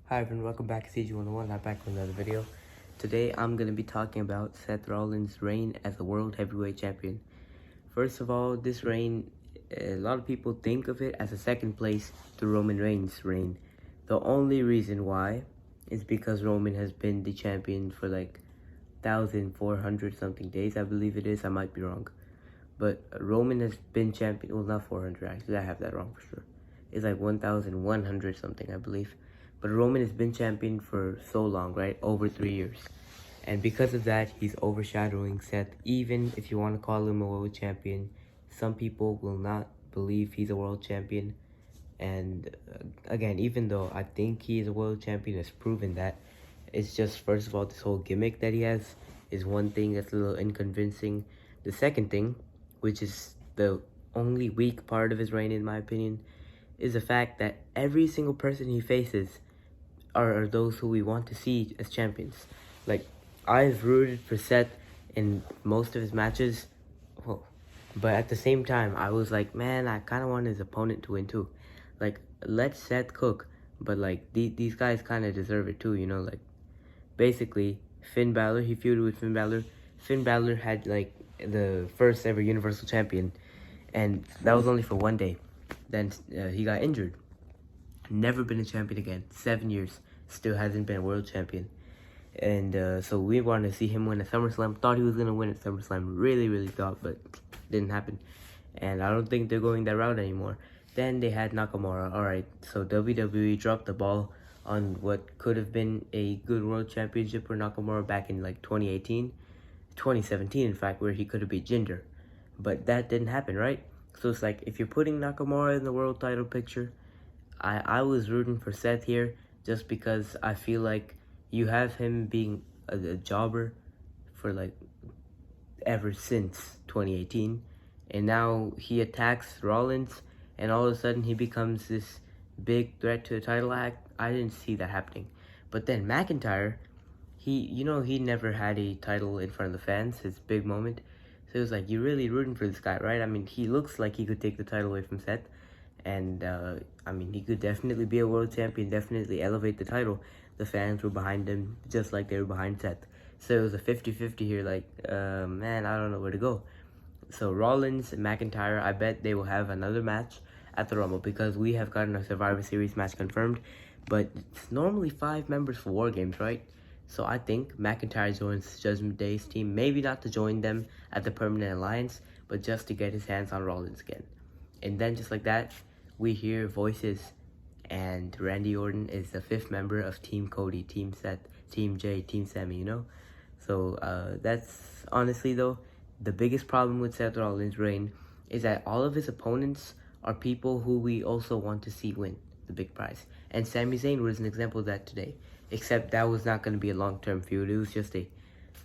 Hi everyone, welcome back to CG101. I'm back with another video. Today I'm going to be talking about Seth Rollins' reign as the World Heavyweight Champion. First of all, this reign, a lot of people think of it as a second place to Roman Reigns' reign. The only reason why is because Roman has been the champion for like 1,400 something days, I believe it is. I might be wrong. But Roman has been champion, well not 400 actually, I have that wrong for sure. It's like 1,100 something, I believe. But Roman has been champion for so long, right? Over 3 years. And because of that, he's overshadowing Seth. Even if you want to call him a world champion, some people will not believe he's a world champion. And again, even though I think he is a world champion, has proven that. It's just, first of all, this whole gimmick that he has is one thing that's a little unconvincing. The second thing, which is the only weak part of his reign in my opinion, is the fact that every single person he faces are those who we want to see as champions. Like, I've rooted for Seth in most of his matches, but at the same time, I was like, man, I kind of want his opponent to win too. Like, let Seth cook, but like, these guys kind of deserve it too, you know? Like, basically, Finn Balor, he feuded with Finn Balor. Finn Balor had like the first ever Universal Champion, and that was only for one day. Then he got injured. Never been a champion again. 7 years. Still hasn't been a world champion. And so we wanted to see him win at SummerSlam. Thought he was going to win at SummerSlam. Really thought, but didn't happen. And I don't think they're going that route anymore. Then they had Nakamura. Alright, so WWE dropped the ball on what could have been a good world championship for Nakamura back in like 2018. 2017, in fact, where he could have beat Jinder. But that didn't happen, right? So it's like, if you're putting Nakamura in the world title picture, I was rooting for Seth here just because I feel like you have him being a jobber for like ever since 2018, and now he attacks Rollins and all of a sudden he becomes this big threat to the title act. I didn't see that happening. But then McIntyre, he never had a title in front of the fans, his big moment. So it was like, you're really rooting for this guy, right? I mean, he looks like he could take the title away from Seth. And, I mean, he could definitely be a world champion, definitely elevate the title. The fans were behind him, just like they were behind Seth. So it was a 50-50 here, like, man, I don't know where to go. So Rollins and McIntyre, I bet they will have another match at the Rumble, because we have gotten a Survivor Series match confirmed. But it's normally 5 members for War Games, right? So I think McIntyre joins Judgment Day's team, maybe not to join them at the Permanent Alliance, but just to get his hands on Rollins again. And then just like that, we hear voices, and Randy Orton is the 5th member of Team Cody, Team Seth, Team Jay, Team Sammy, you know? So that's honestly though, the biggest problem with Seth Rollins' reign is that all of his opponents are people who we also want to see win the big prize. And Sami Zayn was an example of that today, except that was not going to be a long-term feud. It was just a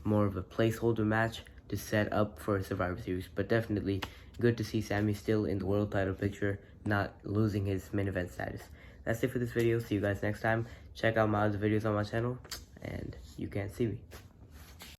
more of a placeholder match to set up for a Survivor Series. But definitely good to see Sami still in the world title picture, not losing his main event status. That's it for this video. See you guys next time. Check out my other videos on my channel, and you can't see me.